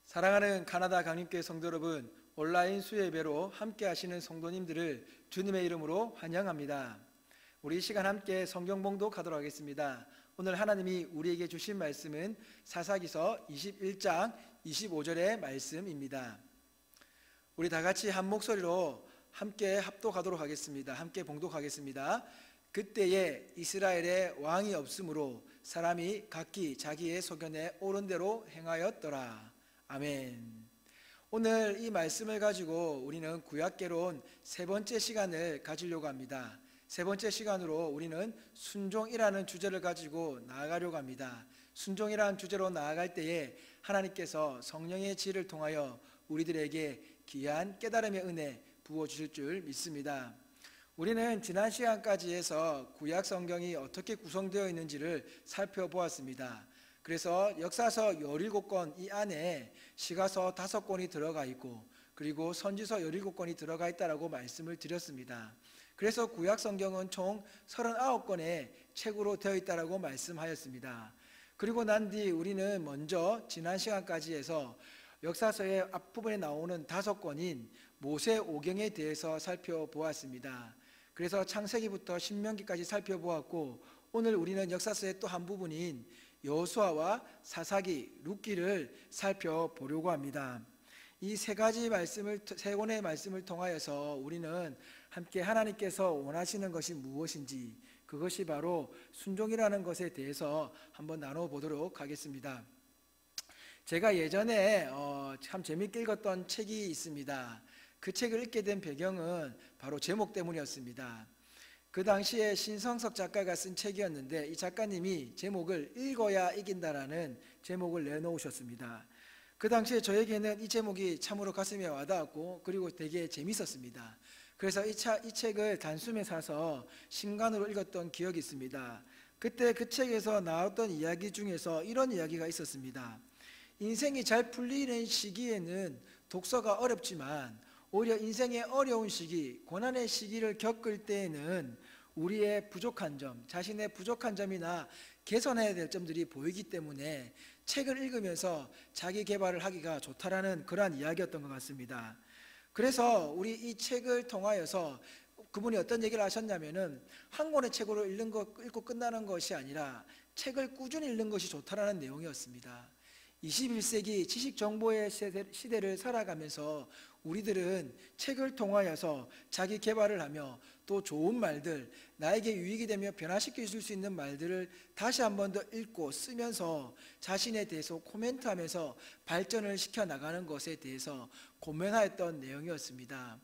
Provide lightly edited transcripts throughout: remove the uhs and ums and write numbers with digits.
사랑하는 가나다 강림교회 성도 여러분, 온라인 수요예배로 함께 하시는 성도님들을 주님의 이름으로 환영합니다. 우리 이 시간 함께 성경 봉독하도록 하겠습니다. 오늘 하나님이 우리에게 주신 말씀은 사사기서 21장 25절의 말씀입니다. 우리 다 같이 한 목소리로 함께 합독하도록 하겠습니다. 함께 봉독하겠습니다. 그때에 이스라엘에 왕이 없으므로 사람이 각기 자기의 소견에 옳은 대로 행하였더라. 아멘. 오늘 이 말씀을 가지고 우리는 구약개론 세 번째 시간을 가지려고 합니다. 세 번째 시간으로 우리는 순종이라는 주제를 가지고 나아가려고 합니다. 순종이라는 주제로 나아갈 때에 하나님께서 성령의 지혜를 통하여 우리들에게 귀한 깨달음의 은혜 부어주실 줄 믿습니다. 우리는 지난 시간까지 해서 구약 성경이 어떻게 구성되어 있는지를 살펴보았습니다. 그래서 역사서 17권 이 안에 시가서 5권이 들어가 있고 그리고 선지서 17권이 들어가 있다라고 말씀을 드렸습니다. 그래서 구약 성경은 총 39권의 책으로 되어 있다라고 말씀하였습니다. 그리고 난 뒤 우리는 먼저 지난 시간까지 해서 역사서의 앞부분에 나오는 5권인 모세오경에 대해서 살펴보았습니다. 그래서 창세기부터 신명기까지 살펴보았고 오늘 우리는 역사서의 또 한 부분인 여호수아와 사사기, 룻기를 살펴보려고 합니다. 이 세 권의 말씀을 통하여서 우리는 함께 하나님께서 원하시는 것이 무엇인지, 그것이 바로 순종이라는 것에 대해서 한번 나눠보도록 하겠습니다. 제가 예전에 참 재밌게 읽었던 책이 있습니다. 그 책을 읽게 된 배경은 바로 제목 때문이었습니다. 그 당시에 신성석 작가가 쓴 책이었는데 이 작가님이 제목을 읽어야 이긴다라는 제목을 내놓으셨습니다. 그 당시에 저에게는 이 제목이 참으로 가슴에 와닿았고 그리고 되게 재밌었습니다. 그래서 이 책을 단숨에 사서 신간으로 읽었던 기억이 있습니다. 그때 그 책에서 나왔던 이야기 중에서 이런 이야기가 있었습니다. 인생이 잘 풀리는 시기에는 독서가 어렵지만 오히려 인생의 어려운 시기, 고난의 시기를 겪을 때에는 우리의 부족한 점, 자신의 부족한 점이나 개선해야 될 점들이 보이기 때문에 책을 읽으면서 자기 개발을 하기가 좋다라는 그러한 이야기였던 것 같습니다. 그래서 우리 이 책을 통하여서 그분이 어떤 얘기를 하셨냐면은 한 권의 책으로 읽고 끝나는 것이 아니라 책을 꾸준히 읽는 것이 좋다라는 내용이었습니다. 21세기 지식정보의 시대를 살아가면서 우리들은 책을 통하여서 자기 개발을 하며 또 좋은 말들, 나에게 유익이 되며 변화시킬 수 있는 말들을 다시 한 번 더 읽고 쓰면서 자신에 대해서 코멘트하면서 발전을 시켜나가는 것에 대해서 고민하였던 내용이었습니다.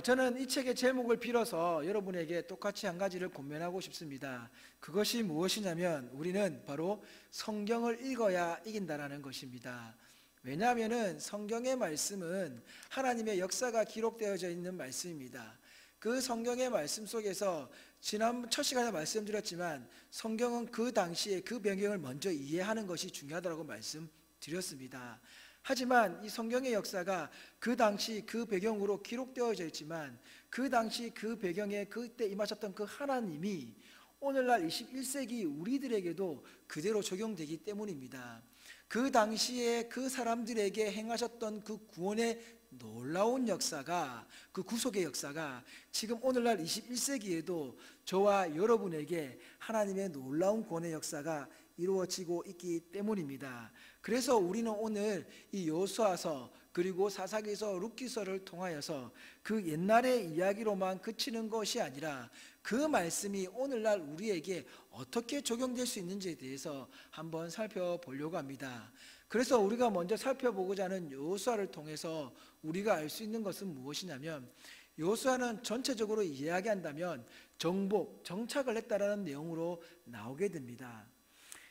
저는 이 책의 제목을 빌어서 여러분에게 똑같이 한 가지를 권면하고 싶습니다. 그것이 무엇이냐면 우리는 바로 성경을 읽어야 이긴다라는 것입니다. 왜냐하면 성경의 말씀은 하나님의 역사가 기록되어져 있는 말씀입니다. 그 성경의 말씀 속에서 지난 첫 시간에 말씀드렸지만 성경은 그 당시에 그 배경을 먼저 이해하는 것이 중요하다고 말씀드렸습니다. 하지만 이 성경의 역사가 그 당시 그 배경으로 기록되어져 있지만 그 당시 그 배경에 그때 임하셨던 그 하나님이 오늘날 21세기 우리들에게도 그대로 적용되기 때문입니다. 그 당시에 그 사람들에게 행하셨던 그 구원의 놀라운 역사가, 그 구속의 역사가 지금 오늘날 21세기에도 저와 여러분에게 하나님의 놀라운 구원의 역사가 이루어지고 있기 때문입니다. 그래서 우리는 오늘 이 여호수아서 그리고 사사기서, 룻기서를 통하여서 그 옛날의 이야기로만 그치는 것이 아니라 그 말씀이 오늘날 우리에게 어떻게 적용될 수 있는지에 대해서 한번 살펴보려고 합니다. 그래서 우리가 먼저 살펴보고자 하는 여호수아를 통해서 우리가 알 수 있는 것은 무엇이냐면 여호수아는 전체적으로 이야기한다면 정복, 정착을 했다라는 내용으로 나오게 됩니다.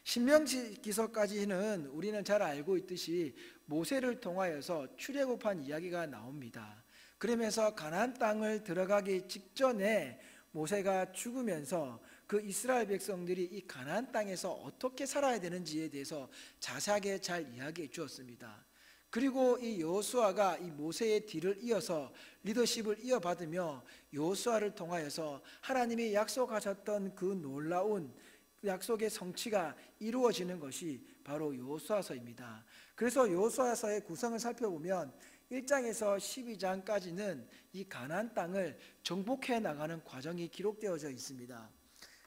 신명기서까지는 우리는 잘 알고 있듯이 모세를 통하여서 출애굽한 이야기가 나옵니다. 그러면서 가나안 땅을 들어가기 직전에 모세가 죽으면서 그 이스라엘 백성들이 이 가나안 땅에서 어떻게 살아야 되는지에 대해서 자세하게 잘 이야기해 주었습니다. 그리고 이 여호수아가 이 모세의 뒤를 이어서 리더십을 이어받으며 여호수아를 통하여서 하나님이 약속하셨던 그 놀라운 약속의 성취가 이루어지는 것이 바로 여호수아서입니다. 그래서 여호수아서의 구성을 살펴보면 1장에서 12장까지는 이 가나안 땅을 정복해 나가는 과정이 기록되어져 있습니다.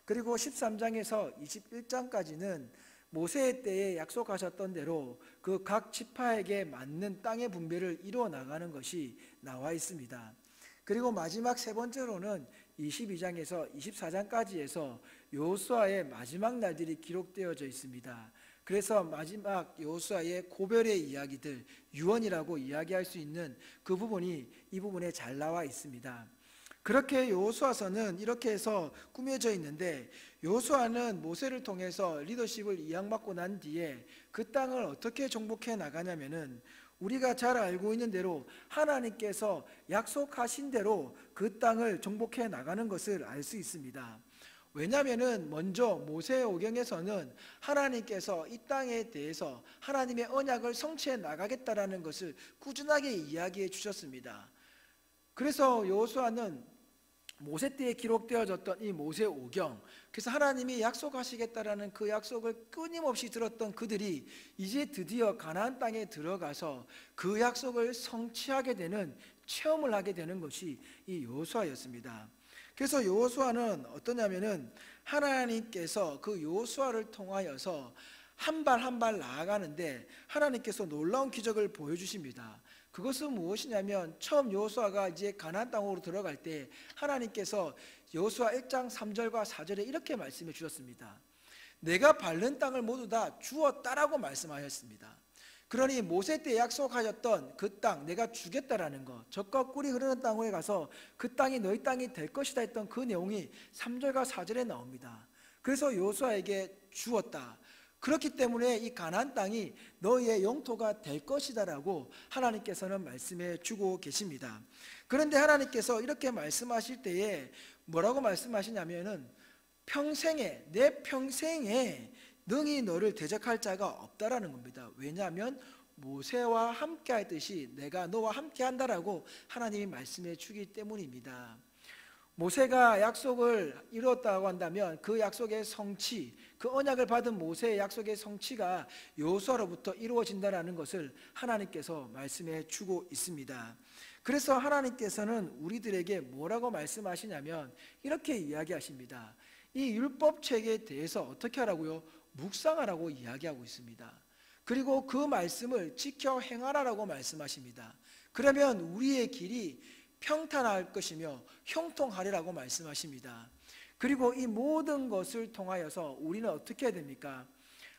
그리고 13장에서 21장까지는 모세의 때에 약속하셨던 대로 그 각 지파에게 맞는 땅의 분배를 이루어 나가는 것이 나와 있습니다. 그리고 마지막 세 번째로는 22장에서 24장까지에서 여호수아의 마지막 날들이 기록되어져 있습니다. 그래서 마지막 여호수아의 고별의 이야기들, 유언이라고 이야기할 수 있는 그 부분이 이 부분에 잘 나와 있습니다. 그렇게 여호수아서는 이렇게 해서 꾸며져 있는데, 여호수아는 모세를 통해서 리더십을 이양받고 난 뒤에 그 땅을 어떻게 정복해 나가냐면은, 우리가 잘 알고 있는 대로 하나님께서 약속하신 대로 그 땅을 정복해 나가는 것을 알 수 있습니다. 왜냐하면 먼저 모세오경에서는 하나님께서 이 땅에 대해서 하나님의 언약을 성취해 나가겠다라는 것을 꾸준하게 이야기해 주셨습니다. 그래서 여호수아는 모세 때에 기록되어졌던 이 모세오경, 그래서 하나님이 약속하시겠다라는 그 약속을 끊임없이 들었던 그들이 이제 드디어 가나안 땅에 들어가서 그 약속을 성취하게 되는, 체험을 하게 되는 것이 이 여호수아였습니다. 그래서 여호수아는 어떠냐면은 하나님께서 그 여호수아를 통하여서 한 발 한 발 나아가는데 하나님께서 놀라운 기적을 보여주십니다. 그것은 무엇이냐면, 처음 여호수아가 이제 가나안 땅으로 들어갈 때 하나님께서 여호수아 1장 3절과 4절에 이렇게 말씀해 주셨습니다. 내가 밟는 땅을 모두 다 주었다라고 말씀하셨습니다. 그러니 모세 때 약속하셨던 그 땅, 내가 주겠다라는 것, 젖과 꿀이 흐르는 땅에 가서 그 땅이 너희 땅이 될 것이다 했던 그 내용이 3절과 4절에 나옵니다. 그래서 여호수아에게 주었다. 그렇기 때문에 이 가나안 땅이 너희의 영토가 될 것이다라고 하나님께서는 말씀해 주고 계십니다. 그런데 하나님께서 이렇게 말씀하실 때에 뭐라고 말씀하시냐면은, 평생에, 내 평생에 능히 너를 대적할 자가 없다라는 겁니다. 왜냐하면 모세와 함께 하듯이 내가 너와 함께 한다라고 하나님이 말씀해 주기 때문입니다. 모세가 약속을 이루었다고 한다면 그 약속의 성취, 그 언약을 받은 모세의 약속의 성취가 여호수아로부터 이루어진다라는 것을 하나님께서 말씀해 주고 있습니다. 그래서 하나님께서는 우리들에게 뭐라고 말씀하시냐면 이렇게 이야기하십니다. 이 율법책에 대해서 어떻게 하라고요? 묵상하라고 이야기하고 있습니다. 그리고 그 말씀을 지켜 행하라라고 말씀하십니다. 그러면 우리의 길이 평탄할 것이며 형통하리라고 말씀하십니다. 그리고 이 모든 것을 통하여서 우리는 어떻게 해야 됩니까?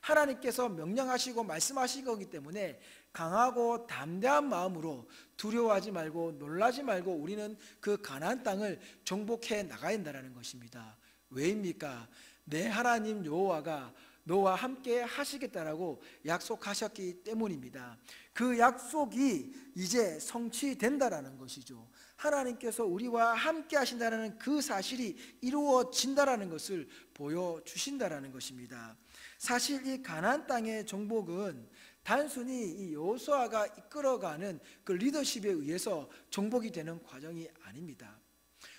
하나님께서 명령하시고 말씀하신 거기 때문에 강하고 담대한 마음으로 두려워하지 말고 놀라지 말고 우리는 그 가나안 땅을 정복해 나가야 한다는 것입니다. 왜입니까? 내 하나님 여호와가 너와 함께 하시겠다라고 약속하셨기 때문입니다. 그 약속이 이제 성취된다라는 것이죠. 하나님께서 우리와 함께 하신다는 그 사실이 이루어진다라는 것을 보여주신다라는 것입니다. 사실 이 가나안 땅의 정복은 단순히 이 여호수아가 이끌어가는 그 리더십에 의해서 정복이 되는 과정이 아닙니다.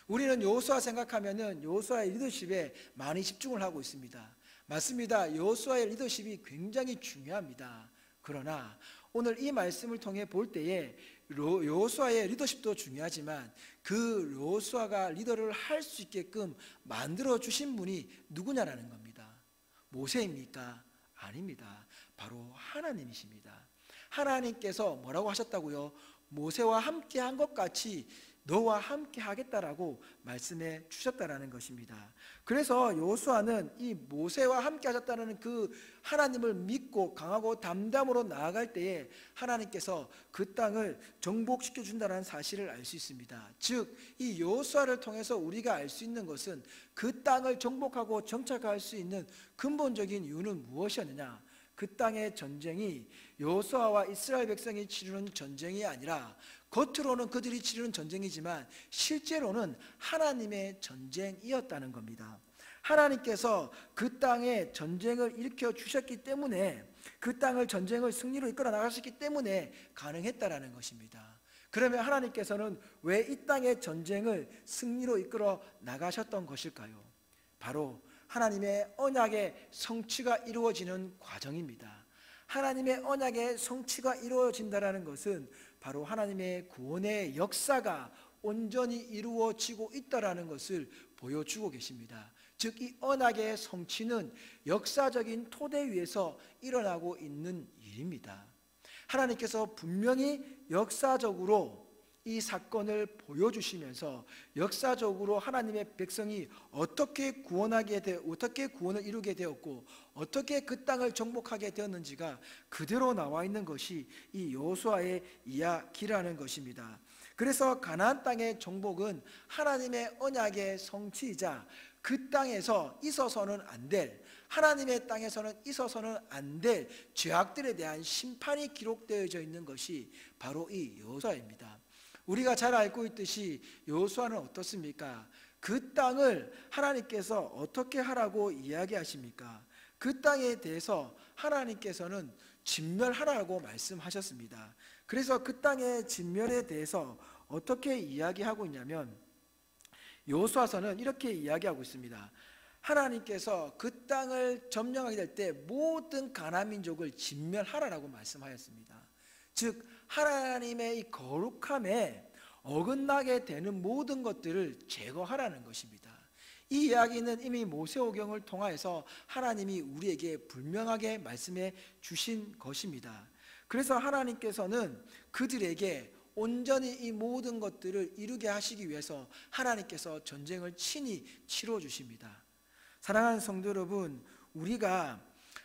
우리는 여호수아 생각하면은 여호수아의 리더십에 많이 집중을 하고 있습니다. 맞습니다. 여호수아의 리더십이 굉장히 중요합니다. 그러나 오늘 이 말씀을 통해 볼 때에 여호수아의 리더십도 중요하지만 그 여호수아가 리더를 할 수 있게끔 만들어 주신 분이 누구냐라는 겁니다. 모세입니까? 아닙니다. 바로 하나님이십니다. 하나님께서 뭐라고 하셨다고요? 모세와 함께 한 것 같이 너와 함께 하겠다라고 말씀해 주셨다라는 것입니다. 그래서 여호수아는 이 모세와 함께 하셨다는 그 하나님을 믿고 강하고 담담으로 나아갈 때에 하나님께서 그 땅을 정복시켜 준다는 사실을 알 수 있습니다. 즉 이 여호수아를 통해서 우리가 알 수 있는 것은 그 땅을 정복하고 정착할 수 있는 근본적인 이유는 무엇이었느냐? 그 땅의 전쟁이 여호수아와 이스라엘 백성이 치르는 전쟁이 아니라 겉으로는 그들이 치르는 전쟁이지만 실제로는 하나님의 전쟁이었다는 겁니다. 하나님께서 그 땅에 전쟁을 일으켜 주셨기 때문에, 그 땅을 전쟁을 승리로 이끌어 나가셨기 때문에 가능했다라는 것입니다. 그러면 하나님께서는 왜 이 땅의 전쟁을 승리로 이끌어 나가셨던 것일까요? 바로 하나님의 언약의 성취가 이루어지는 과정입니다. 하나님의 언약의 성취가 이루어진다는 것은 바로 하나님의 구원의 역사가 온전히 이루어지고 있다는 것을 보여주고 계십니다. 즉 이 언약의 성취는 역사적인 토대 위에서 일어나고 있는 일입니다. 하나님께서 분명히 역사적으로 이 사건을 보여주시면서 역사적으로 하나님의 백성이 어떻게 구원을 이루게 되었고 어떻게 그 땅을 정복하게 되었는지가 그대로 나와 있는 것이 이 여호수아의 이야기라는 것입니다. 그래서 가나안 땅의 정복은 하나님의 언약의 성취이자 그 땅에서 있어서는 안 될, 하나님의 땅에서는 있어서는 안 될 죄악들에 대한 심판이 기록되어져 있는 것이 바로 이 여호수아입니다. 우리가 잘 알고 있듯이 여호수아는 어떻습니까? 그 땅을 하나님께서 어떻게 하라고 이야기하십니까? 그 땅에 대해서 하나님께서는 진멸하라고 말씀하셨습니다. 그래서 그 땅의 진멸에 대해서 어떻게 이야기하고 있냐면 여호수아서는 이렇게 이야기하고 있습니다. 하나님께서 그 땅을 점령하게 될 때 모든 가나안 민족을 진멸하라라고 말씀하였습니다. 즉 하나님의 이 거룩함에 어긋나게 되는 모든 것들을 제거하라는 것입니다. 이 이야기는 이미 모세오경을 통하여서 하나님이 우리에게 분명하게 말씀해 주신 것입니다. 그래서 하나님께서는 그들에게 온전히 이 모든 것들을 이루게 하시기 위해서 하나님께서 전쟁을 친히 치러 주십니다. 사랑하는 성도 여러분, 우리가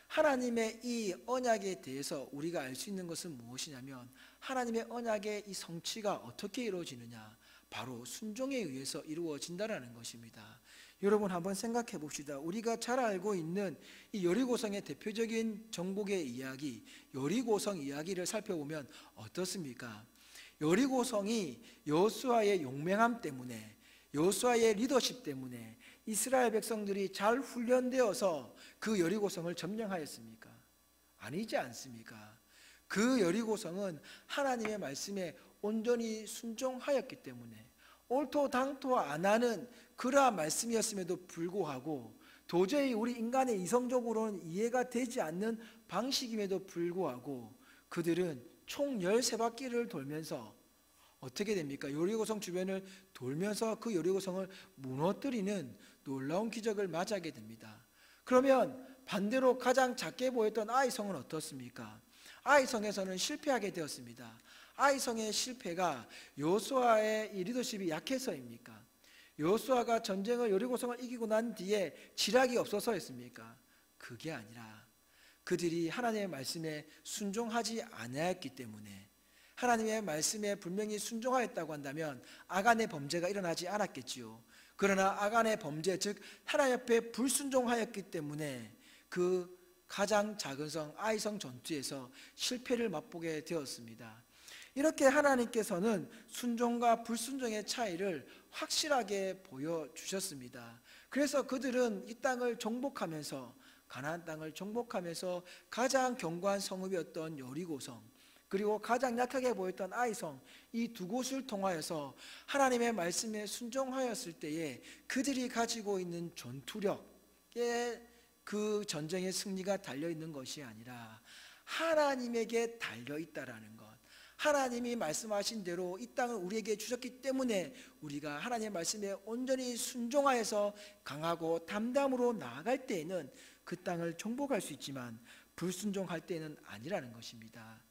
하나님의 이 언약에 대해서 우리가 알 수 있는 것은 무엇이냐면 하나님의 언약의 이 성취가 어떻게 이루어지느냐, 바로 순종에 의해서 이루어진다라는 것입니다. 여러분 한번 생각해 봅시다. 우리가 잘 알고 있는 이 여리고성의 대표적인 정복의 이야기, 여리고성 이야기를 살펴보면 어떻습니까? 여리고성이 여호수아의 용맹함 때문에, 여호수아의 리더십 때문에 이스라엘 백성들이 잘 훈련되어서 그 여리고성을 점령하였습니까? 아니지 않습니까? 그 여리고성은 하나님의 말씀에 온전히 순종하였기 때문에 옳도 당토 안 하는 그러한 말씀이었음에도 불구하고 도저히 우리 인간의 이성적으로는 이해가 되지 않는 방식임에도 불구하고 그들은 총 13바퀴를 돌면서 어떻게 됩니까? 여리고성 주변을 돌면서 그 여리고성을 무너뜨리는 놀라운 기적을 맞이하게 됩니다. 그러면 반대로 가장 작게 보였던 아이성은 어떻습니까? 아이성에서는 실패하게 되었습니다. 아이성의 실패가 여호수아의 이 리더십이 약해서입니까? 여호수아가 전쟁을 여리고성을 이기고 난 뒤에 지략이 없어서였습니까? 그게 아니라 그들이 하나님의 말씀에 순종하지 않았기 때문에, 하나님의 말씀에 분명히 순종하였다고 한다면 아간의 범죄가 일어나지 않았겠지요. 그러나 아간의 범죄, 즉 하나님 앞에 불순종하였기 때문에 그 가장 작은 성 아이성 전투에서 실패를 맛보게 되었습니다. 이렇게 하나님께서는 순종과 불순종의 차이를 확실하게 보여주셨습니다. 그래서 그들은 이 땅을 정복하면서, 가나안 땅을 정복하면서 가장 견고한 성읍이었던 여리고성, 그리고 가장 약하게 보였던 아이성, 이 두 곳을 통하여서 하나님의 말씀에 순종하였을 때에 그들이 가지고 있는 전투력에 그 전쟁의 승리가 달려있는 것이 아니라 하나님에게 달려있다라는 것, 하나님이 말씀하신 대로 이 땅을 우리에게 주셨기 때문에 우리가 하나님의 말씀에 온전히 순종하여서 강하고 담담으로 나아갈 때에는 그 땅을 정복할 수 있지만 불순종할 때는 아니라는 것입니다.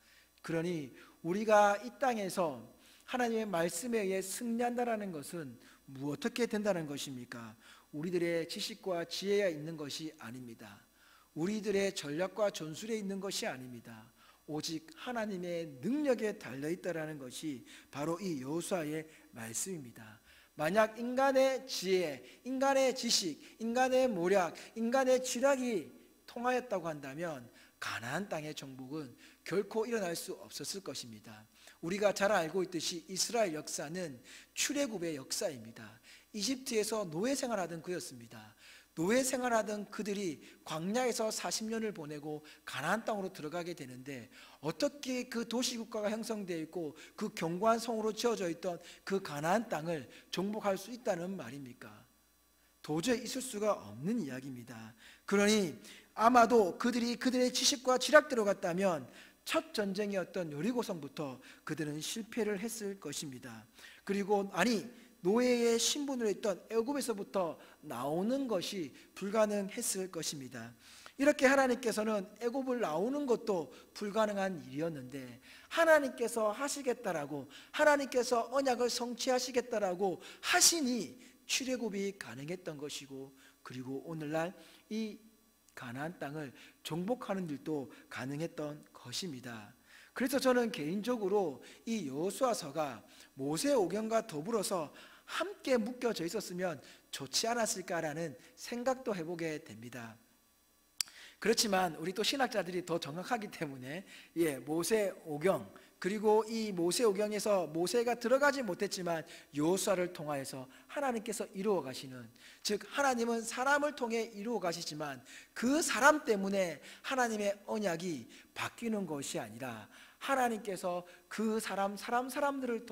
그러니 우리가 이 땅에서 하나님의 말씀에 의해 승리한다는 것은 어떻게 된다는 것입니까? 우리들의 지식과 지혜가 있는 것이 아닙니다. 우리들의 전략과 전술에 있는 것이 아닙니다. 오직 하나님의 능력에 달려있다는 것이 바로 이 여호수아의 말씀입니다. 만약 인간의 지혜, 인간의 지식, 인간의 모략, 인간의 지략이 통하였다고 한다면 가나안 땅의 정복은 결코 일어날 수 없었을 것입니다. 우리가 잘 알고 있듯이 이스라엘 역사는 출애굽의 역사입니다. 이집트에서 노예 생활하던 그였습니다. 노예 생활하던 그들이 광야에서 40년을 보내고 가나안 땅으로 들어가게 되는데 어떻게 그 도시국가가 형성되어 있고 그 견고한 성으로 지어져 있던 그 가나안 땅을 정복할 수 있다는 말입니까? 도저히 있을 수가 없는 이야기입니다. 그러니 아마도 그들의 지식과 지략대로 갔다면 첫 전쟁이었던 여리고성부터 그들은 실패를 했을 것입니다. 그리고 노예의 신분으로 있던 애굽에서부터 나오는 것이 불가능했을 것입니다. 이렇게 하나님께서는 애굽을 나오는 것도 불가능한 일이었는데 하나님께서 하시겠다라고, 하나님께서 언약을 성취하시겠다라고 하시니 출애굽이 가능했던 것이고, 그리고 오늘날 이 가나안 땅을 정복하는 일도 가능했던 것입니다. 그래서 저는 개인적으로 이 여호수아서가 모세오경과 더불어서 함께 묶여져 있었으면 좋지 않았을까라는 생각도 해보게 됩니다. 그렇지만 우리 또 신학자들이 더 정확하기 때문에 모세오경, 그리고 이 모세오경에서 모세가 들어가지 못했지만 여호수아를 통하여서 하나님께서 이루어 가시는, 즉 하나님은 사람을 통해 이루어 가시지만 그 사람 때문에 하나님의 언약이 바뀌는 것이 아니라 하나님께서 그 사람들을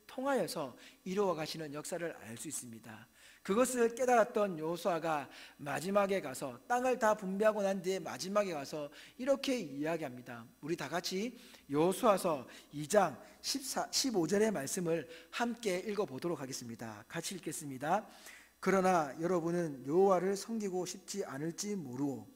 통하여서 이루어 가시는 역사를 알 수 있습니다. 그것을 깨달았던 여호수아가 마지막에 가서, 땅을 다 분배하고 난 뒤에 마지막에 가서 이렇게 이야기합니다. 우리 다 같이 여호수아서 2장 15절의 말씀을 함께 읽어보도록 하겠습니다. 같이 읽겠습니다. 그러나 여러분은 여호와를 섬기고 싶지 않을지 모르오.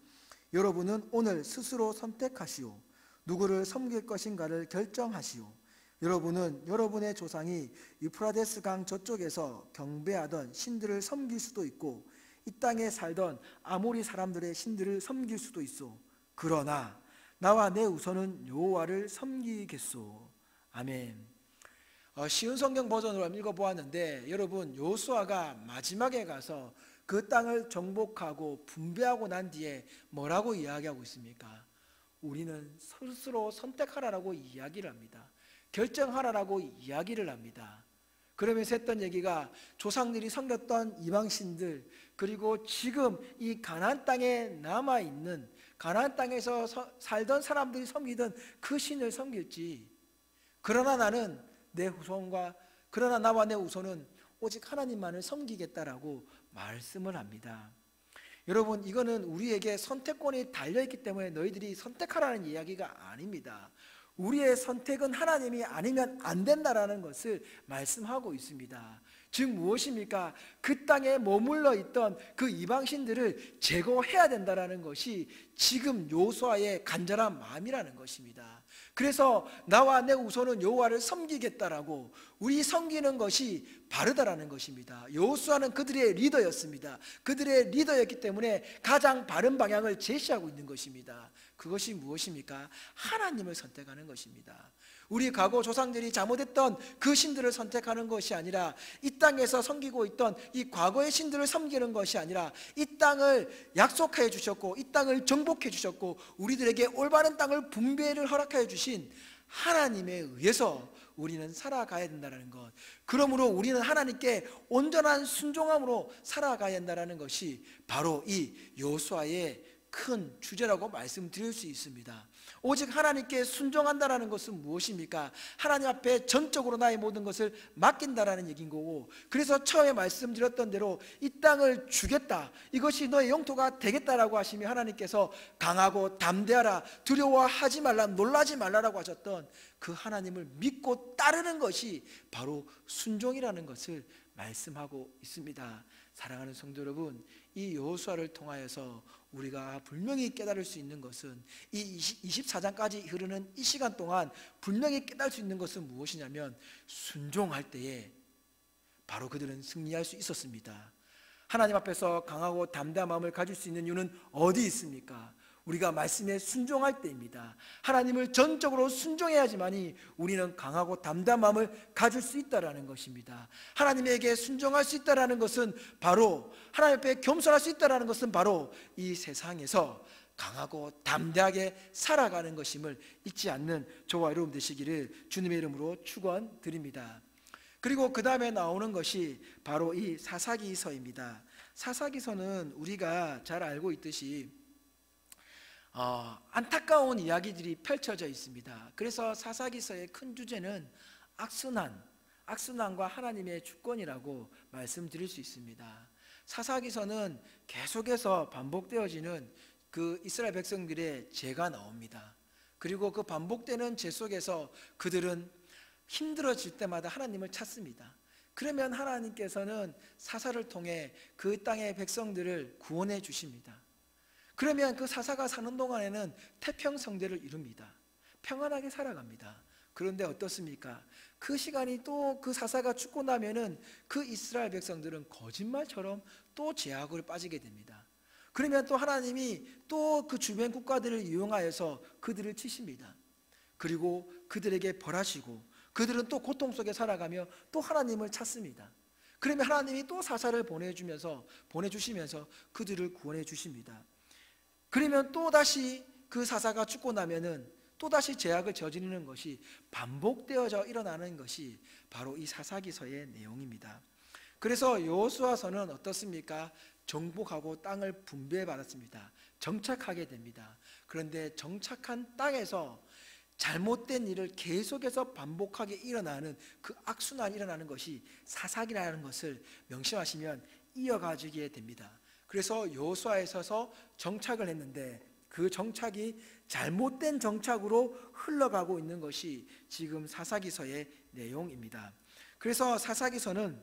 여러분은 오늘 스스로 선택하시오. 누구를 섬길 것인가를 결정하시오. 여러분은 여러분의 조상이 유프라데스 강 저쪽에서 경배하던 신들을 섬길 수도 있고 이 땅에 살던 아모리 사람들의 신들을 섬길 수도 있소. 그러나 나와 내 우선은 여호와를 섬기겠소. 아멘. 쉬운 성경 버전으로 한번 읽어보았는데, 여러분, 여호수아가 마지막에 가서 그 땅을 정복하고 분배하고 난 뒤에 뭐라고 이야기하고 있습니까? 우리는 스스로 선택하라라고 이야기를 합니다. 결정하라라고 이야기를 합니다. 그러면서 했던 얘기가 조상들이 섬겼던 이방신들, 그리고 지금 이 가나안 땅에 남아있는, 가나안 땅에서 살던 사람들이 섬기던 그 신을 섬길지, 그러나 나와 내 후손은 오직 하나님만을 섬기겠다라고 말씀을 합니다. 여러분, 이거는 우리에게 선택권이 달려있기 때문에 너희들이 선택하라는 이야기가 아닙니다. 우리의 선택은 하나님이 아니면 안 된다라는 것을 말씀하고 있습니다. 즉 무엇입니까? 그 땅에 머물러 있던 그 이방신들을 제거해야 된다라는 것이 지금 여호수아의 간절한 마음이라는 것입니다. 그래서 나와 내 후손은 여호와를 섬기겠다라고, 우리 섬기는 것이 바르다라는 것입니다. 여호수아는 그들의 리더였습니다. 그들의 리더였기 때문에 가장 바른 방향을 제시하고 있는 것입니다. 그것이 무엇입니까? 하나님을 선택하는 것입니다. 우리 과거 조상들이 잘못했던 그 신들을 선택하는 것이 아니라, 이 땅에서 섬기고 있던 이 과거의 신들을 섬기는 것이 아니라, 이 땅을 약속하여 주셨고 이 땅을 정복해 주셨고 우리들에게 올바른 땅을 분배를 허락하여 주신 하나님에 의해서 우리는 살아가야 된다는 것, 그러므로 우리는 하나님께 온전한 순종함으로 살아가야 한다는 것이 바로 이 여호수아의 큰 주제라고 말씀드릴 수 있습니다. 오직 하나님께 순종한다라는 것은 무엇입니까? 하나님 앞에 전적으로 나의 모든 것을 맡긴다라는 얘기인 거고, 그래서 처음에 말씀드렸던 대로 이 땅을 주겠다, 이것이 너의 영토가 되겠다라고 하시며 하나님께서 강하고 담대하라, 두려워하지 말라, 놀라지 말라라고 하셨던 그 하나님을 믿고 따르는 것이 바로 순종이라는 것을 말씀하고 있습니다. 사랑하는 성도 여러분, 이 여호수아를 통하여서 우리가 분명히 깨달을 수 있는 것은, 이 24장까지 흐르는 이 시간 동안 분명히 깨달을 수 있는 것은 무엇이냐면, 순종할 때에 바로 그들은 승리할 수 있었습니다. 하나님 앞에서 강하고 담대한 마음을 가질 수 있는 이유는 어디 있습니까? 우리가 말씀에 순종할 때입니다. 하나님을 전적으로 순종해야지만이 우리는 강하고 담대한 마음을 가질 수 있다는 것입니다. 하나님에게 순종할 수 있다는 것은 바로, 하나님 앞에 겸손할 수 있다는 것은 바로 이 세상에서 강하고 담대하게 살아가는 것임을 잊지 않는 저와 여러분 되시기를 주님의 이름으로 축원드립니다. 그리고 그 다음에 나오는 것이 바로 이 사사기서입니다. 사사기서는 우리가 잘 알고 있듯이 안타까운 이야기들이 펼쳐져 있습니다. 그래서 사사기서의 큰 주제는 악순환과 하나님의 주권이라고 말씀드릴 수 있습니다. 사사기서는 계속해서 반복되어지는 그 이스라엘 백성들의 죄가 나옵니다. 그리고 그 반복되는 죄 속에서 그들은 힘들어질 때마다 하나님을 찾습니다. 그러면 하나님께서는 사사를 통해 그 땅의 백성들을 구원해 주십니다. 그러면 그 사사가 사는 동안에는 태평성대를 이룹니다. 평안하게 살아갑니다. 그런데 어떻습니까? 그 시간이 또 그 사사가 죽고 나면은 그 이스라엘 백성들은 거짓말처럼 또 죄악으로 빠지게 됩니다. 그러면 또 하나님이 또 그 주변 국가들을 이용하여서 그들을 치십니다. 그리고 그들에게 벌하시고 그들은 또 고통 속에 살아가며 또 하나님을 찾습니다. 그러면 하나님이 또 사사를 보내주시면서 그들을 구원해 주십니다. 그러면 또다시 그 사사가 죽고 나면은 또다시 죄악을 저지르는 것이 반복되어져 일어나는 것이 바로 이 사사기서의 내용입니다. 그래서 여호수아서는 어떻습니까? 정복하고 땅을 분배받았습니다. 정착하게 됩니다. 그런데 정착한 땅에서 잘못된 일을 계속해서 반복하게 일어나는 그 악순환이 일어나는 것이 사사기라는 것을 명심하시면 이어가지게 됩니다. 그래서 여호수아에 서서 정착을 했는데 그 정착이 잘못된 정착으로 흘러가고 있는 것이 지금 사사기서의 내용입니다. 그래서 사사기서는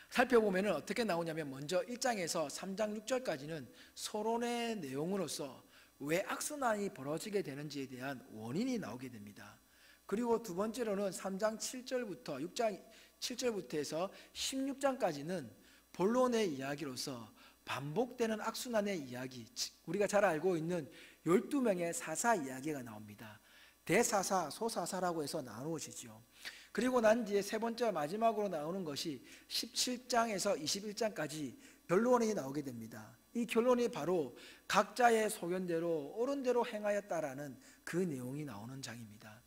살펴보면 어떻게 나오냐면 먼저 1장에서 3장 6절까지는 서론의 내용으로서 왜 악순환이 벌어지게 되는지에 대한 원인이 나오게 됩니다. 그리고 두 번째로는 3장 7절부터 6장 7절부터 해서 16장까지는 본론의 이야기로서 반복되는 악순환의 이야기, 우리가 잘 알고 있는 12명의 사사 이야기가 나옵니다. 대사사, 소사사라고 해서 나누어지죠. 그리고 난 뒤에 세 번째 마지막으로 나오는 것이 17장에서 21장까지 결론이 나오게 됩니다. 이 결론이 바로 각자의 소견대로 옳은 대로 행하였다라는 그 내용이 나오는 장입니다.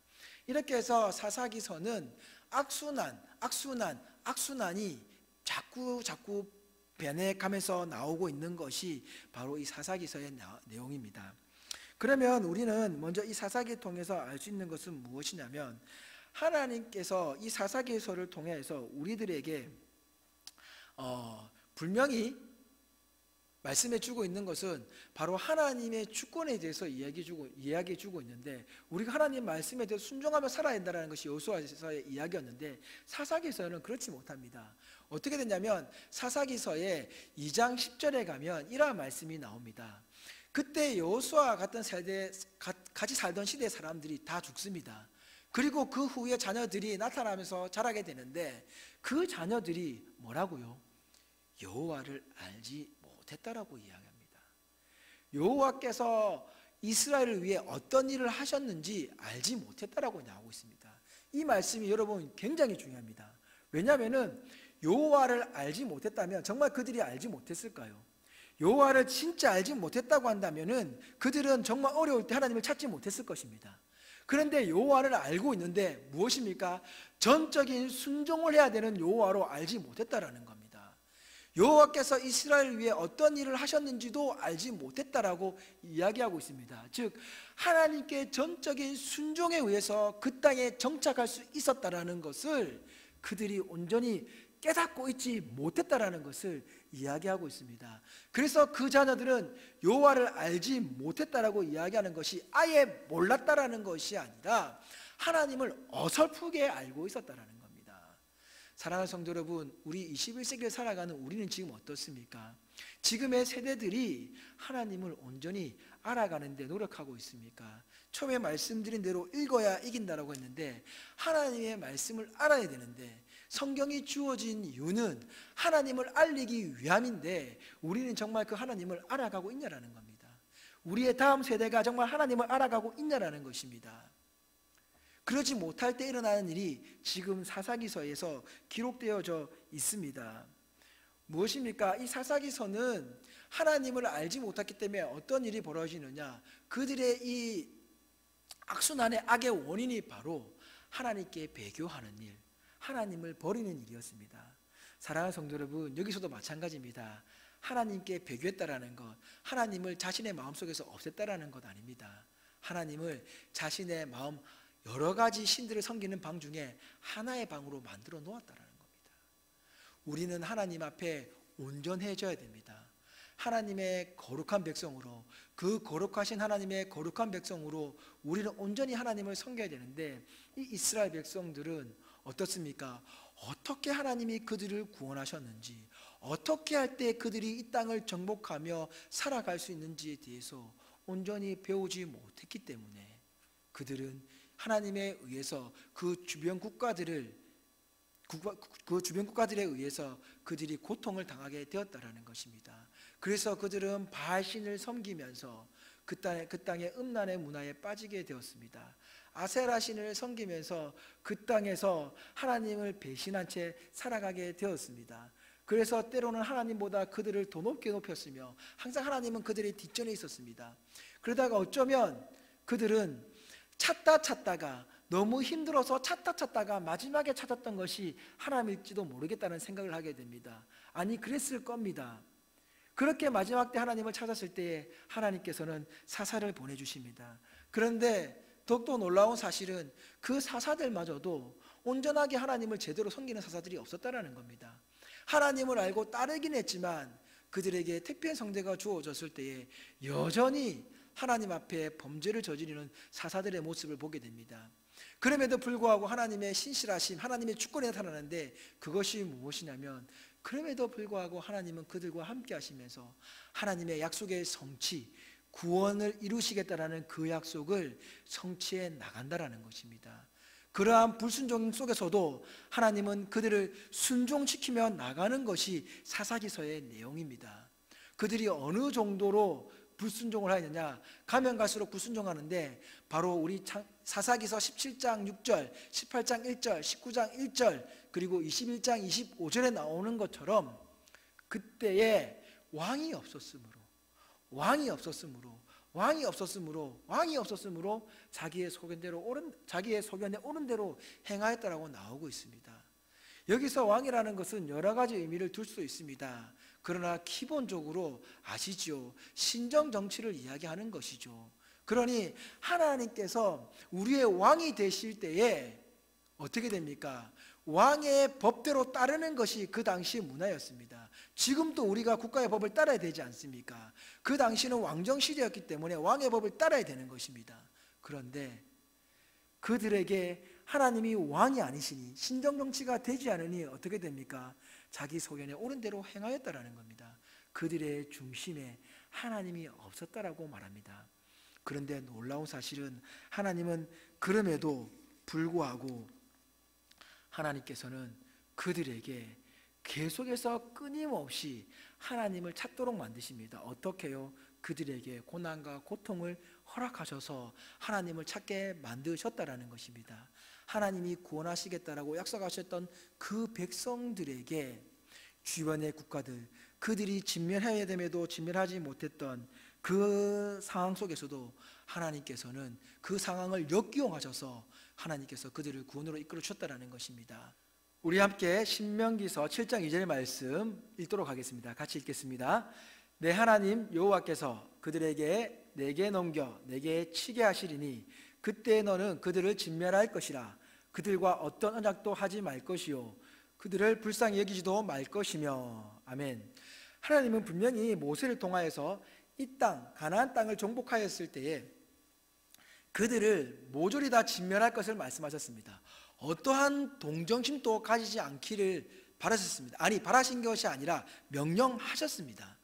이렇게 해서 사사기서는 악순환이 자꾸 변해가면서 나오고 있는 것이 바로 이 사사기서의 내용입니다. 그러면 우리는 먼저 이 사사기를 통해서 알 수 있는 것은 무엇이냐면 하나님께서 이 사사기서를 통해서 우리들에게 분명히 말씀해 주고 있는 것은 바로 하나님의 주권에 대해서 이야기해 주고 있는데 우리가 하나님 말씀에 대해서 순종하며 살아야 된다는 것이 여호수아서의 이야기였는데 사사기서는 그렇지 못합니다. 어떻게 되냐면 사사기서의 2장 10절에 가면 이러한 말씀이 나옵니다. 그때 여호수아 같은 세대 같이 살던 시대의 사람들이 다 죽습니다. 그리고 그 후에 자녀들이 나타나면서 자라게 되는데 그 자녀들이 뭐라고요? 여호와를 알지 못했다라고 이야기합니다. 여호와께서 이스라엘을 위해 어떤 일을 하셨는지 알지 못했다라고 나오고 있습니다. 이 말씀이 여러분 굉장히 중요합니다. 왜냐하면 여호와를 알지 못했다면 정말 그들이 알지 못했을까요? 여호와를 진짜 알지 못했다고 한다면은 그들은 정말 어려울 때 하나님을 찾지 못했을 것입니다. 그런데 여호와를 알고 있는데 무엇입니까? 전적인 순종을 해야 되는 여호와로 알지 못했다라는 겁니다. 여호와께서 이스라엘을 위해 어떤 일을 하셨는지도 알지 못했다라고 이야기하고 있습니다. 즉 하나님께 전적인 순종에 의해서 그 땅에 정착할 수 있었다라는 것을 그들이 온전히 깨닫고 있지 못했다라는 것을 이야기하고 있습니다. 그래서 그 자녀들은 여호와를 알지 못했다라고 이야기하는 것이 아예 몰랐다라는 것이 아니라 하나님을 어설프게 알고 있었다라는 겁니다. 사랑하는 성도 여러분, 우리 21세기를 살아가는 우리는 지금 어떻습니까? 지금의 세대들이 하나님을 온전히 알아가는데 노력하고 있습니까? 처음에 말씀드린 대로 읽어야 이긴다라고 했는데 하나님의 말씀을 알아야 되는데 성경이 주어진 이유는 하나님을 알리기 위함인데 우리는 정말 그 하나님을 알아가고 있냐라는 겁니다. 우리의 다음 세대가 정말 하나님을 알아가고 있냐라는 것입니다. 그러지 못할 때 일어나는 일이 지금 사사기서에서 기록되어져 있습니다. 무엇입니까? 이 사사기서는 하나님을 알지 못했기 때문에 어떤 일이 벌어지느냐, 그들의 이 악순환의 악의 원인이 바로 하나님께 배교하는 일, 하나님을 버리는 일이었습니다. 사랑하는 성도 여러분, 여기서도 마찬가지입니다. 하나님께 배교했다라는 것, 하나님을 자신의 마음속에서 없앴다라는 것 아닙니다. 하나님을 자신의 마음 여러 가지 신들을 섬기는 방 중에 하나의 방으로 만들어 놓았다라는 겁니다. 우리는 하나님 앞에 온전해져야 됩니다. 하나님의 거룩한 백성으로, 그 거룩하신 하나님의 거룩한 백성으로 우리는 온전히 하나님을 섬겨야 되는데, 이 이스라엘 백성들은 어떻습니까? 어떻게 하나님이 그들을 구원하셨는지, 어떻게 할 때 그들이 이 땅을 정복하며 살아갈 수 있는지에 대해서 온전히 배우지 못했기 때문에 그들은 하나님에 의해서 그 주변 국가들에 의해서 그들이 고통을 당하게 되었다라는 것입니다. 그래서 그들은 바알신을 섬기면서 그 땅의 음란의 문화에 빠지게 되었습니다. 아세라신을 섬기면서 그 땅에서 하나님을 배신한 채 살아가게 되었습니다. 그래서 때로는 하나님보다 그들을 더 높게 높였으며 항상 하나님은 그들의 뒷전에 있었습니다. 그러다가 어쩌면 그들은 찾다가 너무 힘들어서 찾다가 마지막에 찾았던 것이 하나님일지도 모르겠다는 생각을 하게 됩니다. 아니, 그랬을 겁니다. 그렇게 마지막 때 하나님을 찾았을 때에 하나님께서는 사사를 보내주십니다. 그런데 더욱더 놀라운 사실은 그 사사들마저도 온전하게 하나님을 제대로 섬기는 사사들이 없었다는 겁니다. 하나님을 알고 따르긴 했지만 그들에게 택배의 성대가 주어졌을 때에 여전히 하나님 앞에 범죄를 저지르는 사사들의 모습을 보게 됩니다. 그럼에도 불구하고 하나님의 신실하심, 하나님의 주권이 나타나는데 그것이 무엇이냐면, 그럼에도 불구하고 하나님은 그들과 함께 하시면서 하나님의 약속의 성취, 구원을 이루시겠다라는 그 약속을 성취해 나간다라는 것입니다. 그러한 불순종 속에서도 하나님은 그들을 순종시키며 나가는 것이 사사기서의 내용입니다. 그들이 어느 정도로 불순종을 하느냐, 가면 갈수록 불순종하는데 바로 우리 사사기서 17장 6절, 18장 1절, 19장 1절, 그리고 21장 25절에 나오는 것처럼 그때에 왕이 없었으므로 자기의 소견에 옳은 대로 행하였다라고 나오고 있습니다. 여기서 왕이라는 것은 여러 가지 의미를 둘 수 있습니다. 그러나 기본적으로 아시죠? 신정 정치를 이야기하는 것이죠. 그러니 하나님께서 우리의 왕이 되실 때에 어떻게 됩니까? 왕의 법대로 따르는 것이 그 당시 문화였습니다. 지금도 우리가 국가의 법을 따라야 되지 않습니까? 그 당시는 왕정시대였기 때문에 왕의 법을 따라야 되는 것입니다. 그런데 그들에게 하나님이 왕이 아니시니, 신정정치가 되지 않으니 어떻게 됩니까? 자기 소견에 옳은 대로 행하였다라는 겁니다. 그들의 중심에 하나님이 없었다라고 말합니다. 그런데 놀라운 사실은 하나님은 그럼에도 불구하고 하나님께서는 그들에게 계속해서 끊임없이 하나님을 찾도록 만드십니다. 어떻게요? 그들에게 고난과 고통을 허락하셔서 하나님을 찾게 만드셨다라는 것입니다. 하나님이 구원하시겠다라고 약속하셨던 그 백성들에게 주변의 국가들, 그들이 진멸해야 됨에도 진멸하지 못했던 그 상황 속에서도 하나님께서는 그 상황을 역기용하셔서 하나님께서 그들을 구원으로 이끌어 주셨다라는 것입니다. 우리 함께 신명기서 7장 2절 말씀 읽도록 하겠습니다. 같이 읽겠습니다. 내 하나님 여호와께서 그들에게 내게 넘겨 내게 치게 하시리니 그때 너는 그들을 진멸할 것이라. 그들과 어떤 언약도 하지 말 것이요 그들을 불쌍히 여기지도 말 것이며. 아멘. 하나님은 분명히 모세를 통하여서 이 땅 가나안 땅을 정복하였을 때에 그들을 모조리 다 진멸할 것을 말씀하셨습니다. 어떠한 동정심도 가지지 않기를 바라셨습니다. 아니, 바라신 것이 아니라 명령하셨습니다.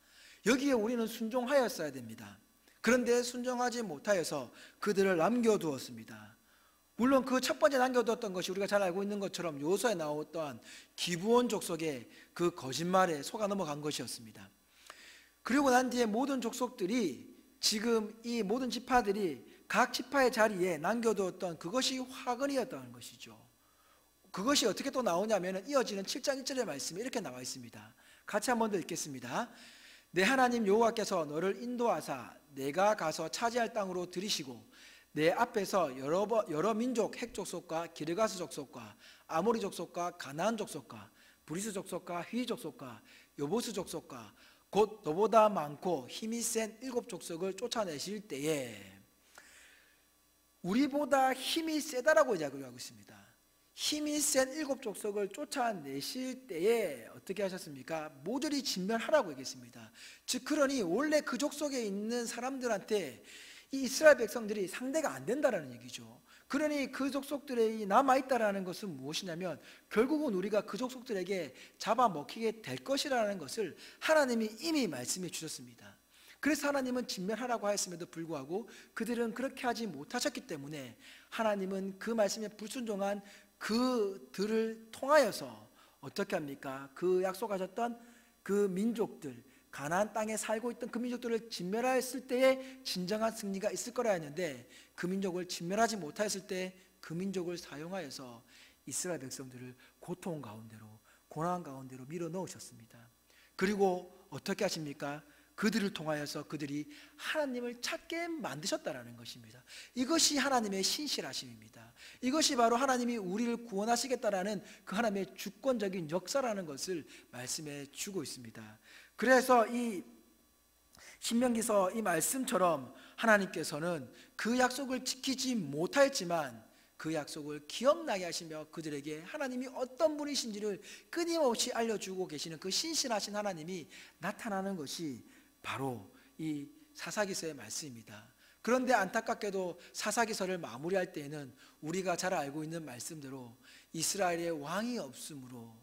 여기에 우리는 순종하였어야 됩니다. 그런데 순종하지 못하여서 그들을 남겨두었습니다. 물론 그 첫 번째 남겨두었던 것이 우리가 잘 알고 있는 것처럼 여호수아에 나왔던 기브온 족속의 그 거짓말에 속아 넘어간 것이었습니다. 그리고 난 뒤에 모든 족속들이, 지금 이 모든 지파들이 각 지파의 자리에 남겨두었던 그것이 화근이었다는 것이죠. 그것이 어떻게 또 나오냐면 이어지는 7장 1절의 말씀에 이렇게 나와 있습니다. 같이 한 번 더 읽겠습니다. 내 하나님 여호와께서 너를 인도하사 내가 가서 차지할 땅으로 들이시고 내 앞에서 여러 민족 핵족속과 기르가스 족속과 아모리 족속과 가나안 족속과 브리스 족속과 휘 족속과 여보스 족속과 곧 너보다 많고 힘이 센 7족속을 쫓아내실 때에, 우리보다 힘이 세다라고 이야기하고 있습니다. 힘이 센 7족속을 쫓아내실 때에 어떻게 하셨습니까? 모조리 진멸하라고 얘기했습니다. 즉 그러니 원래 그 족속에 있는 사람들한테 이 이스라엘 백성들이 상대가 안 된다라는 얘기죠. 그러니 그 족속들이 남아있다라는 것은 무엇이냐면 결국은 우리가 그 족속들에게 잡아먹히게 될 것이라는 것을 하나님이 이미 말씀해 주셨습니다. 그래서 하나님은 진멸하라고 하였음에도 불구하고 그들은 그렇게 하지 못하셨기 때문에 하나님은 그 말씀에 불순종한 그들을 통하여서 어떻게 합니까? 그 약속하셨던 그 민족들, 가나안 땅에 살고 있던 그 민족들을 진멸하였을 때에 진정한 승리가 있을 거라 했는데 그 민족을 진멸하지 못하였을 때 그 민족을 사용하여서 이스라엘 백성들을 고통 가운데로, 고난 가운데로 밀어 넣으셨습니다. 그리고 어떻게 하십니까? 그들을 통하여서 그들이 하나님을 찾게 만드셨다라는 것입니다. 이것이 하나님의 신실하심입니다. 이것이 바로 하나님이 우리를 구원하시겠다라는 그 하나님의 주권적인 역사라는 것을 말씀해 주고 있습니다. 그래서 이 신명기서 이 말씀처럼 하나님께서는 그 약속을 지키지 못하였지만 그 약속을 기억나게 하시며 그들에게 하나님이 어떤 분이신지를 끊임없이 알려주고 계시는 그 신실하신 하나님이 나타나는 것이 바로 이 사사기서의 말씀입니다. 그런데 안타깝게도 사사기서를 마무리할 때에는 우리가 잘 알고 있는 말씀대로 이스라엘의 왕이 없으므로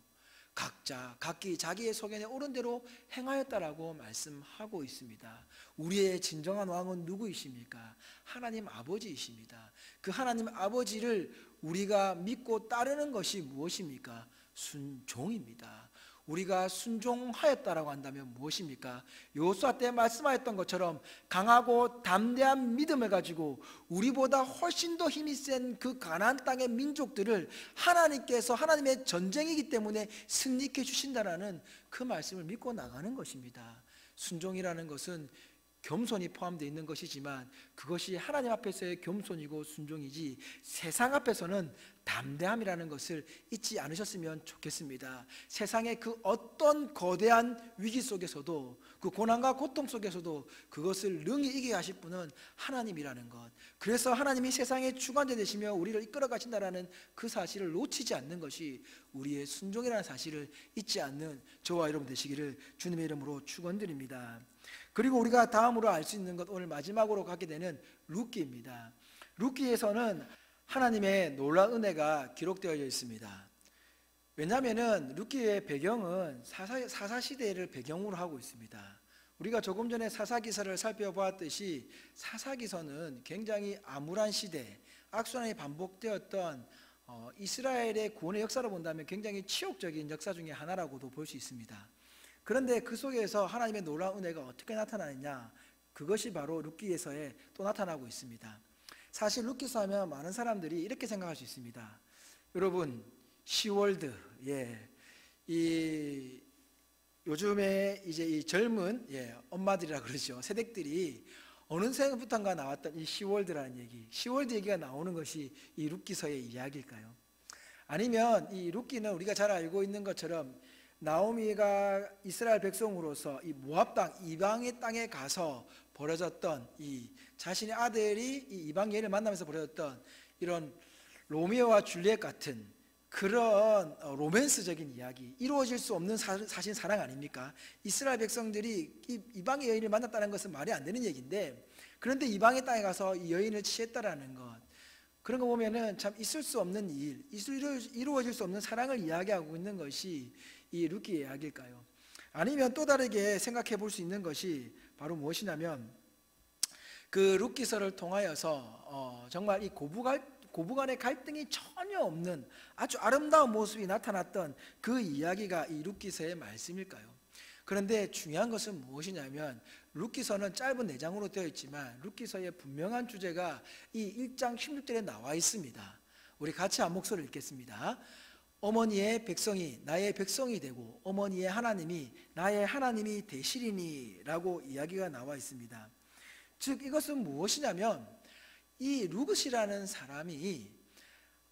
각자 각기 자기의 소견에 옳은 대로 행하였다라고 말씀하고 있습니다. 우리의 진정한 왕은 누구이십니까? 하나님 아버지이십니다. 그 하나님 아버지를 우리가 믿고 따르는 것이 무엇입니까? 순종입니다. 우리가 순종하였다라고 한다면 무엇입니까? 여호수아 때 말씀하였던 것처럼 강하고 담대한 믿음을 가지고 우리보다 훨씬 더 힘이 센 그 가나안 땅의 민족들을 하나님께서 하나님의 전쟁이기 때문에 승리케 주신다라는 그 말씀을 믿고 나가는 것입니다. 순종이라는 것은 겸손이 포함되어 있는 것이지만 그것이 하나님 앞에서의 겸손이고 순종이지 세상 앞에서는 담대함이라는 것을 잊지 않으셨으면 좋겠습니다. 세상의 그 어떤 거대한 위기 속에서도 그 고난과 고통 속에서도 그것을 능히 이기게 하실 분은 하나님이라는 것, 그래서 하나님이 세상의 주관자 되시며 우리를 이끌어 가신다라는 그 사실을 놓치지 않는 것이 우리의 순종이라는 사실을 잊지 않는 저와 여러분 되시기를 주님의 이름으로 축원드립니다. 그리고 우리가 다음으로 알 수 있는 것, 오늘 마지막으로 가게 되는 룻기입니다. 룻기에서는 하나님의 놀라운 은혜가 기록되어 있습니다. 왜냐하면 룻기의 배경은 사사시대를 배경으로 하고 있습니다. 우리가 조금 전에 사사기서를 살펴보았듯이 사사기서는 굉장히 암울한 시대, 악순환이 반복되었던 이스라엘의 구원의 역사로 본다면 굉장히 치욕적인 역사 중에 하나라고도 볼 수 있습니다. 그런데 그 속에서 하나님의 놀라운 은혜가 어떻게 나타나느냐, 그것이 바로 룻기에서에 또 나타나고 있습니다. 사실 룻기서 하면 많은 사람들이 이렇게 생각할 수 있습니다. 여러분, 시월드, 이 요즘에 이제 이 젊은 엄마들이라 그러죠. 세댁들이 어느새부터인가 나왔던 이 시월드라는 얘기, 시월드 얘기가 나오는 것이 이 룻기서의 이야기일까요? 아니면 이 룻기는 우리가 잘 알고 있는 것처럼 나오미가 이스라엘 백성으로서 이 모압 땅, 이방의 땅에 가서 벌어졌던 이 자신의 아들이 이 이방 여인을 만나면서 벌어졌던 이런 로미오와 줄리엣 같은 그런 로맨스적인 이야기, 이루어질 수 없는 사실 사랑 아닙니까? 이스라엘 백성들이 이 이방의 여인을 만났다는 것은 말이 안 되는 얘기인데, 그런데 이방의 땅에 가서 이 여인을 취했다라는 것, 그런 거 보면은 참 있을 수 없는 일, 이루어질 수 없는 사랑을 이야기하고 있는 것이 이 룻기의 이야기일까요? 아니면 또 다르게 생각해 볼 수 있는 것이 바로 무엇이냐면 그 룻기서를 통하여서 정말 이 고부간의 갈등이 전혀 없는 아주 아름다운 모습이 나타났던 그 이야기가 이 룻기서의 말씀일까요? 그런데 중요한 것은 무엇이냐면 룻기서는 짧은 4장으로 되어 있지만 룻기서의 분명한 주제가 이 1장 16절에 나와 있습니다. 우리 같이 한 목소리를 읽겠습니다. 어머니의 백성이 나의 백성이 되고 어머니의 하나님이 나의 하나님이 되시리니 라고 이야기가 나와 있습니다. 즉 이것은 무엇이냐면 이 룻이라는 사람이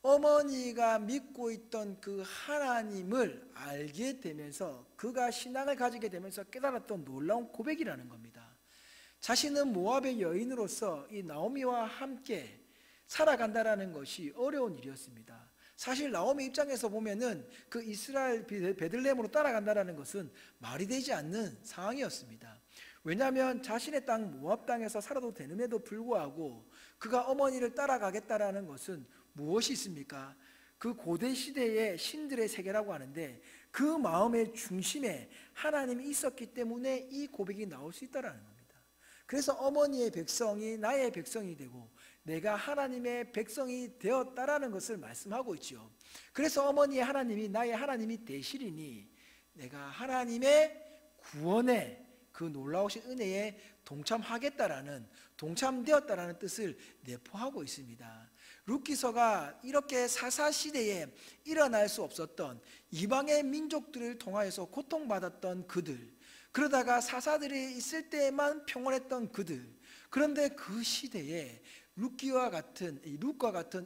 어머니가 믿고 있던 그 하나님을 알게 되면서 그가 신앙을 가지게 되면서 깨달았던 놀라운 고백이라는 겁니다. 자신은 모압의 여인으로서 이 나오미와 함께 살아간다라는 것이 어려운 일이었습니다. 사실 나오미 입장에서 보면은 그 이스라엘 베들레헴으로 따라간다는 것은 말이 되지 않는 상황이었습니다. 왜냐하면 자신의 땅 모압 땅에서 살아도 되는데도 불구하고 그가 어머니를 따라가겠다라는 것은 무엇이 있습니까? 그 고대 시대의 신들의 세계라고 하는데 그 마음의 중심에 하나님이 있었기 때문에 이 고백이 나올 수 있다라는 겁니다. 그래서 어머니의 백성이 나의 백성이 되고 내가 하나님의 백성이 되었다라는 것을 말씀하고 있죠. 그래서 어머니의 하나님이 나의 하나님이 되시리니 내가 하나님의 구원에 그 놀라우신 은혜에 동참되었다라는 뜻을 내포하고 있습니다. 룻기서가 이렇게 사사시대에 일어날 수 없었던 이방의 민족들을 통하여서 고통받았던 그들, 그러다가 사사들이 있을 때에만 평온했던 그들, 그런데 그 시대에 룻과 같은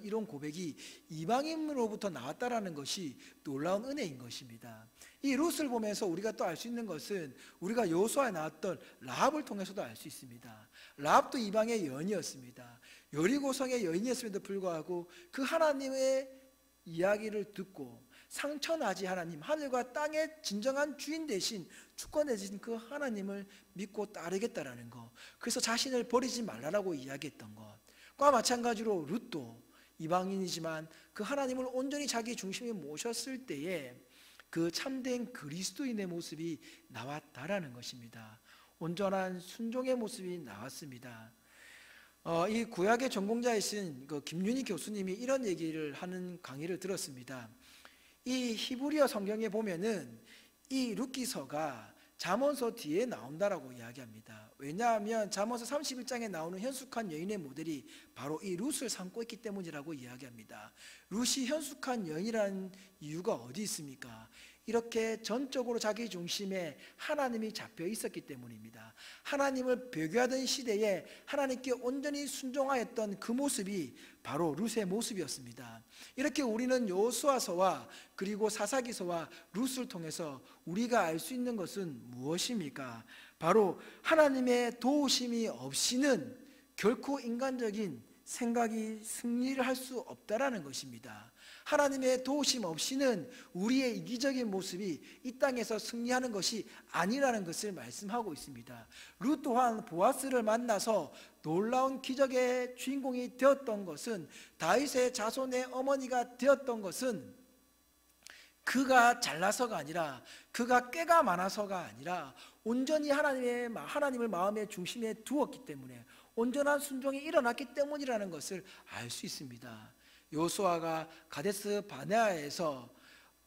이런 고백이 이방인으로부터 나왔다라는 것이 놀라운 은혜인 것입니다. 이 룻을 보면서 우리가 또 알 수 있는 것은 우리가 여호수아에 나왔던 라합을 통해서도 알 수 있습니다. 라합도 이방의 여인이었습니다. 여리고성의 여인이었음에도 불구하고 그 하나님의 이야기를 듣고 상천하지 하나님, 하늘과 땅의 진정한 주인 대신 주권해 주신 그 하나님을 믿고 따르겠다라는 것, 그래서 자신을 버리지 말라라고 이야기했던 것과 마찬가지로 룻도 이방인이지만 그 하나님을 온전히 자기 중심에 모셨을 때에 그 참된 그리스도인의 모습이 나왔다라는 것입니다. 온전한 순종의 모습이 나왔습니다. 이 구약의 전공자이신 그 김윤희 교수님이 이런 얘기를 하는 강의를 들었습니다. 이 히브리어 성경에 보면은 이 룻기서가 잠언서 뒤에 나온다라고 이야기합니다. 왜냐하면 잠언서 31장에 나오는 현숙한 여인의 모델이 바로 이 룻을 삼고 있기 때문이라고 이야기합니다. 룻이 현숙한 여인이라는 이유가 어디 있습니까? 이렇게 전적으로 자기 중심에 하나님이 잡혀 있었기 때문입니다. 하나님을 배교하던 시대에 하나님께 온전히 순종하였던 그 모습이 바로 룻의 모습이었습니다. 이렇게 우리는 여호수아서와 그리고 사사기서와 룻을 통해서 우리가 알 수 있는 것은 무엇입니까? 바로 하나님의 도우심이 없이는 결코 인간적인 생각이 승리를 할 수 없다라는 것입니다. 하나님의 도우심 없이는 우리의 이기적인 모습이 이 땅에서 승리하는 것이 아니라는 것을 말씀하고 있습니다. 룻 또한 보아스를 만나서 놀라운 기적의 주인공이 되었던 것은, 다윗의 자손의 어머니가 되었던 것은 그가 잘나서가 아니라, 그가 꾀가 많아서가 아니라 온전히 하나님을 마음의 중심에 두었기 때문에, 온전한 순종이 일어났기 때문이라는 것을 알 수 있습니다. 여호수아가 가데스 바네아에서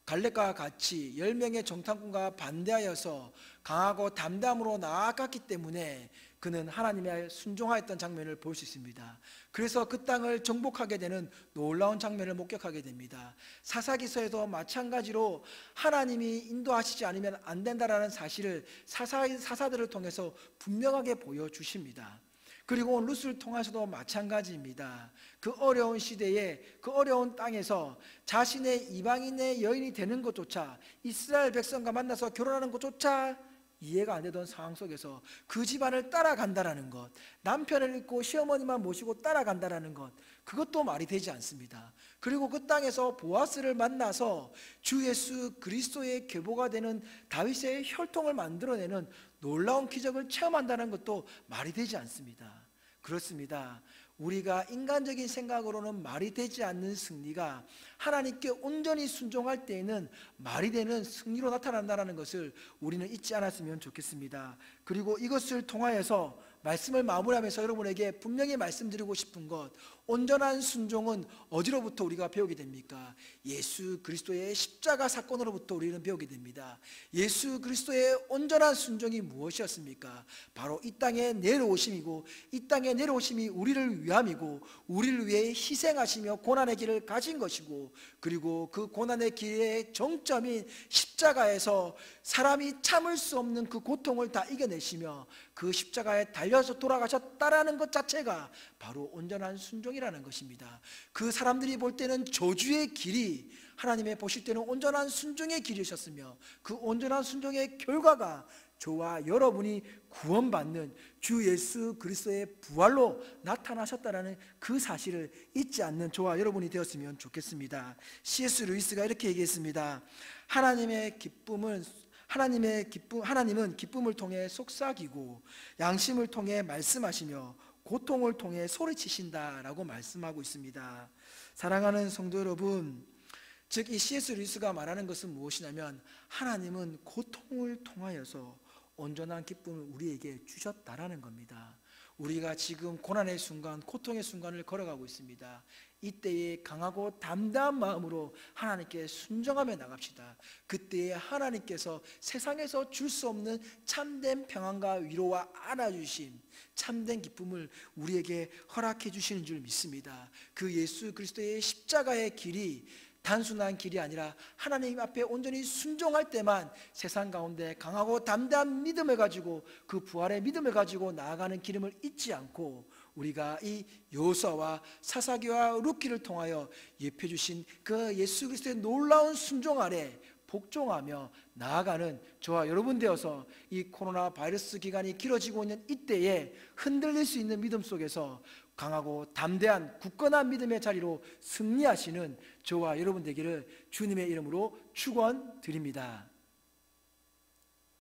갈렙과 같이 10명의 정탐꾼과 반대하여서 강하고 담담으로 나아갔기 때문에 그는 하나님의 순종하였던 장면을 볼 수 있습니다. 그래서 그 땅을 정복하게 되는 놀라운 장면을 목격하게 됩니다. 사사기서에도 마찬가지로 하나님이 인도하시지 않으면 안 된다라는 사실을 사사들을 통해서 분명하게 보여주십니다. 그리고 룻을 통해서도 마찬가지입니다. 그 어려운 시대에, 그 어려운 땅에서 자신의 이방인의 여인이 되는 것조차, 이스라엘 백성과 만나서 결혼하는 것조차 이해가 안 되던 상황 속에서 그 집안을 따라간다라는 것, 남편을 잊고 시어머니만 모시고 따라간다라는 것, 그것도 말이 되지 않습니다. 그리고 그 땅에서 보아스를 만나서 주 예수 그리스도의 계보가 되는 다윗의 혈통을 만들어내는 놀라운 기적을 체험한다는 것도 말이 되지 않습니다. 그렇습니다. 우리가 인간적인 생각으로는 말이 되지 않는 승리가 하나님께 온전히 순종할 때에는 말이 되는 승리로 나타난다는 것을 우리는 잊지 않았으면 좋겠습니다. 그리고 이것을 통하여서 말씀을 마무리하면서 여러분에게 분명히 말씀드리고 싶은 것, 온전한 순종은 어디로부터 우리가 배우게 됩니까? 예수 그리스도의 십자가 사건으로부터 우리는 배우게 됩니다. 예수 그리스도의 온전한 순종이 무엇이었습니까? 바로 이 땅에 내려오심이고, 이 땅에 내려오심이 우리를 위함이고, 우리를 위해 희생하시며 고난의 길을 가진 것이고, 그리고 그 고난의 길의 정점인 십자가에서 사람이 참을 수 없는 그 고통을 다 이겨내시며 그 십자가에 달려서 돌아가셨다라는 것 자체가 바로 온전한 순종이라는 것입니다. 그 사람들이 볼 때는 저주의 길이 하나님의 보실 때는 온전한 순종의 길이셨으며 그 온전한 순종의 결과가 저와 여러분이 구원받는 주 예수 그리스도의 부활로 나타나셨다라는 그 사실을 잊지 않는 저와 여러분이 되었으면 좋겠습니다. C.S. 루이스가 이렇게 얘기했습니다. 하나님은 기쁨을 통해 속삭이고 양심을 통해 말씀하시며 고통을 통해 소리치신다라고 말씀하고 있습니다. 사랑하는 성도 여러분, 즉 이 C.S. 루이스가 말하는 것은 무엇이냐면 하나님은 고통을 통하여서 온전한 기쁨을 우리에게 주셨다라는 겁니다. 우리가 지금 고난의 순간, 고통의 순간을 걸어가고 있습니다. 이때에 강하고 담대한 마음으로 하나님께 순종하며 나갑시다. 그때에 하나님께서 세상에서 줄 수 없는 참된 평안과 위로와 안아주심, 참된 기쁨을 우리에게 허락해 주시는 줄 믿습니다. 그 예수 그리스도의 십자가의 길이 단순한 길이 아니라 하나님 앞에 온전히 순종할 때만 세상 가운데 강하고 담대한 믿음을 가지고 그 부활의 믿음을 가지고 나아가는 기름을 잊지 않고 우리가 이 여호수아와 사사기와 룻기를 통하여 예표해 주신 그 예수 그리스도의 놀라운 순종 아래 복종하며 나아가는 저와 여러분 되어서 이 코로나 바이러스 기간이 길어지고 있는 이때에 흔들릴 수 있는 믿음 속에서 강하고 담대한 굳건한 믿음의 자리로 승리하시는 저와 여러분 되기를 주님의 이름으로 축원드립니다.